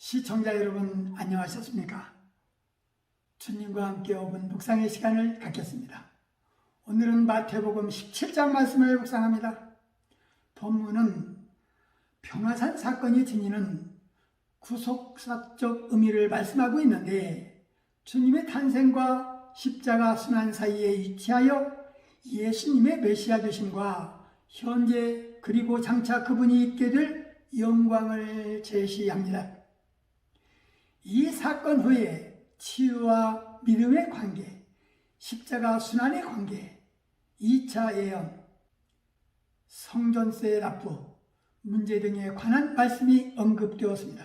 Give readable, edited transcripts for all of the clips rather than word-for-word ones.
시청자 여러분 안녕하셨습니까? 주님과 함께 5분 묵상의 시간을 갖겠습니다. 오늘은 마태복음 17장 말씀을 묵상합니다. 본문은 평화산 사건이 지니는 구속사적 의미를 말씀하고 있는데, 주님의 탄생과 십자가 순환 사이에 위치하여 예수님의 메시아 되심과 현재 그리고 장차 그분이 있게 될 영광을 제시합니다. 이 사건 후에 치유와 믿음의 관계, 십자가 순환의 관계, 2차 예언, 성전세 납부 문제 등에 관한 말씀이 언급되었습니다.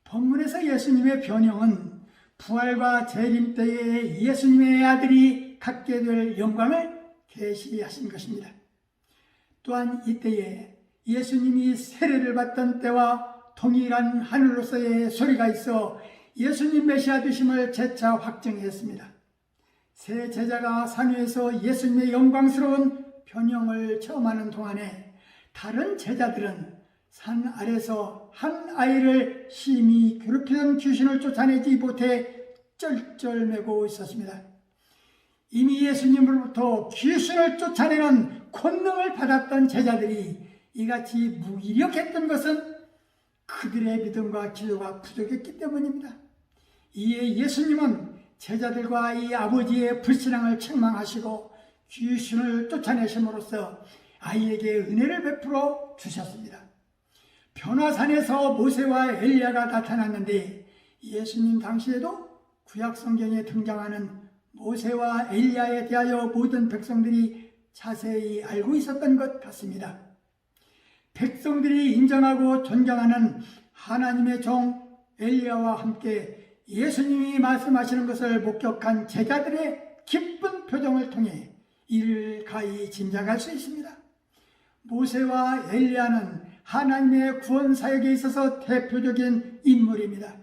본문에서 예수님의 변형은 부활과 재림 때에 예수님의 아들이 갖게 될 영광을 계시하신 것입니다. 또한 이때에 예수님이 세례를 받던 때와 동일한 하늘로서의 소리가 있어 예수님 메시아 되심을 재차 확증했습니다. 세 제자가 산 위에서 예수님의 영광스러운 변형을 체험하는 동안에 다른 제자들은 산 아래서 한 아이를 심히 괴롭히던 귀신을 쫓아내지 못해 쩔쩔매고 있었습니다. 이미 예수님으로부터 귀신을 쫓아내는 권능을 받았던 제자들이 이같이 무기력했던 것은 그들의 믿음과 기도가 부족했기 때문입니다. 이에 예수님은 제자들과 이 아버지의 불신앙을 책망하시고 귀신을 쫓아내심으로써 아이에게 은혜를 베풀어 주셨습니다. 변화산에서 모세와 엘리야가 나타났는데, 예수님 당시에도 구약 성경에 등장하는 모세와 엘리야에 대하여 모든 백성들이 자세히 알고 있었던 것 같습니다. 백성들이 인정하고 존경하는 하나님의 종 엘리야와 함께 예수님이 말씀하시는 것을 목격한 제자들의 기쁜 표정을 통해 이를 가히 짐작할 수 있습니다. 모세와 엘리야는 하나님의 구원 사역에 있어서 대표적인 인물입니다.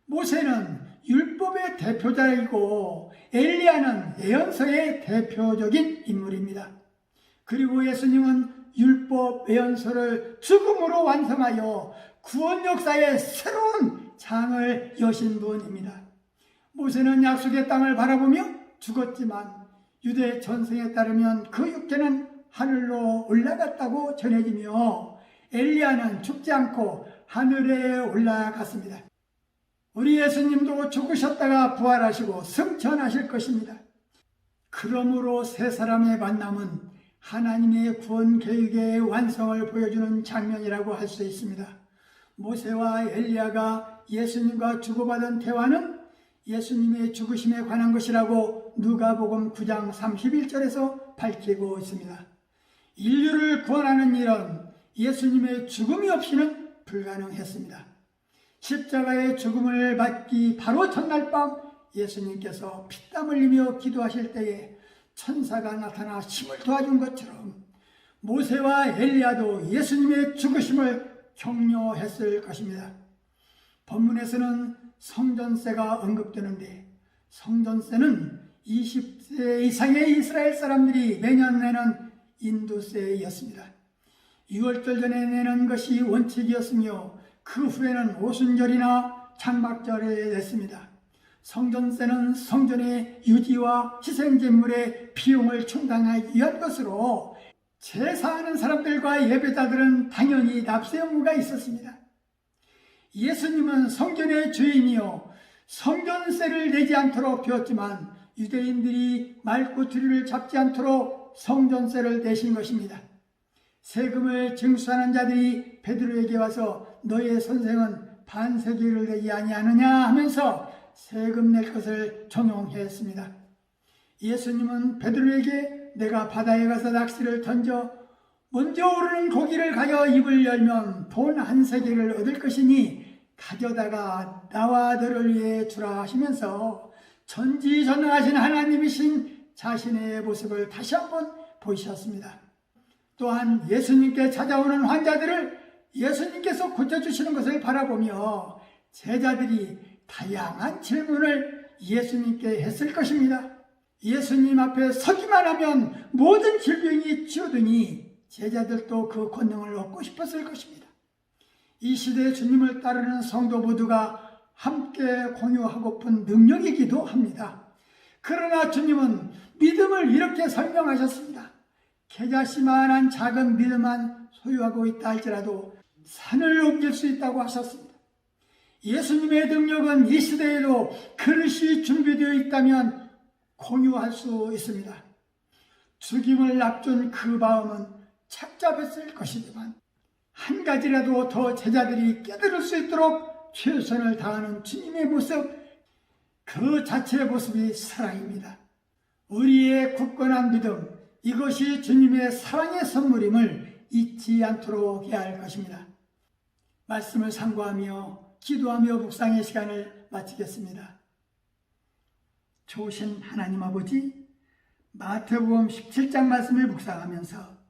모세는 율법의 대표자이고 엘리야는 예언서의 대표적인 인물입니다. 그리고 예수님은 율법 예언서를 죽음으로 완성하여 구원 역사의 새로운 장을 여신 분입니다. 모세는 약속의 땅을 바라보며 죽었지만 유대 전승에 따르면 그 육체는 하늘로 올라갔다고 전해지며, 엘리야는 죽지 않고 하늘에 올라갔습니다. 우리 예수님도 죽으셨다가 부활하시고 승천하실 것입니다. 그러므로 세 사람의 만남은 하나님의 구원 계획의 완성을 보여주는 장면이라고 할 수 있습니다. 모세와 엘리야가 예수님과 주고받은 대화는 예수님의 죽으심에 관한 것이라고 누가복음 9장 31절에서 밝히고 있습니다. 인류를 구원하는 일은 예수님의 죽음이 없이는 불가능했습니다. 십자가의 죽음을 받기 바로 전날 밤 예수님께서 피땀 흘리며 기도하실 때에 천사가 나타나 힘을 도와준 것처럼 모세와 엘리야도 예수님의 죽으심을 격려했을 것입니다. 본문에서는 성전세가 언급되는데, 성전세는 20세 이상의 이스라엘 사람들이 매년 내는 인도세였습니다. 6월절 전에 내는 것이 원칙이었으며 그 후에는 오순절이나 장막절에 냈습니다. 성전세는 성전의 유지와 희생제물의 비용을 충당하기 위한 것으로 제사하는 사람들과 예배자들은 당연히 납세 의무가 있었습니다. 예수님은 성전의 주인이요 성전세를 내지 않도록 되었지만 유대인들이 말꼬투리를 잡지 않도록 성전세를 내신 것입니다. 세금을 징수하는 자들이 베드로에게 와서 너의 선생은 반세기를 내지 아니하느냐 하면서 세금 낼 것을 종용했습니다. 예수님은 베드로에게 내가 바다에 가서 낚시를 던져 먼저 오르는 고기를 가져 입을 열면 돈 한 세겔을 얻을 것이니 가져다가 나와 너를 위해 주라 하시면서 전지전능하신 하나님이신 자신의 모습을 다시 한번 보이셨습니다. 또한 예수님께 찾아오는 환자들을 예수님께서 고쳐주시는 것을 바라보며 제자들이 다양한 질문을 예수님께 했을 것입니다. 예수님 앞에 서기만 하면 모든 질병이 치유되니 제자들도 그 권능을 얻고 싶었을 것입니다. 이 시대에 주님을 따르는 성도 모두가 함께 공유하고픈 능력이기도 합니다. 그러나 주님은 믿음을 이렇게 설명하셨습니다. 겨자씨만한 작은 믿음만 소유하고 있다 할지라도 산을 옮길 수 있다고 하셨습니다. 예수님의 능력은 이 시대에도 그릇이 준비되어 있다면 공유할 수 있습니다. 죽임을 앞둔 그 마음은 착잡했을 것이지만 한 가지라도 더 제자들이 깨달을 수 있도록 최선을 다하는 주님의 모습, 그 자체의 모습이 사랑입니다. 우리의 굳건한 믿음, 이것이 주님의 사랑의 선물임을 잊지 않도록 해야 할 것입니다. 말씀을 상고하며 기도하며 묵상의 시간을 마치겠습니다. 좋으신 하나님 아버지, 마태복음 17장 말씀을 묵상하면서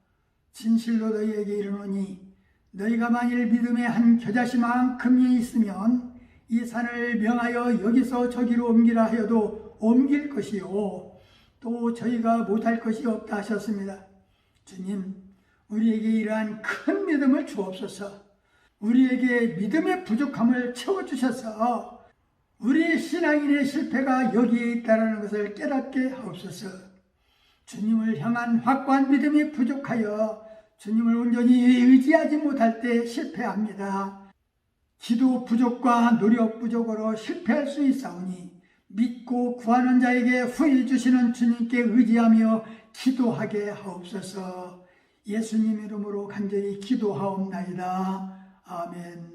진실로 너희에게 이르노니 너희가 만일 믿음의 한 겨자씨만큼이 있으면 이 산을 명하여 여기서 저기로 옮기라 하여도 옮길 것이요 또 저희가 못할 것이 없다 하셨습니다. 주님, 우리에게 이러한 큰 믿음을 주옵소서. 우리에게 믿음의 부족함을 채워주셔서 우리 신앙인의 실패가 여기에 있다는 것을 깨닫게 하옵소서. 주님을 향한 확고한 믿음이 부족하여 주님을 온전히 의지하지 못할 때 실패합니다. 기도 부족과 노력 부족으로 실패할 수 있사오니 믿고 구하는 자에게 후일 주시는 주님께 의지하며 기도하게 하옵소서. 예수님 이름으로 간절히 기도하옵나이다. 아멘.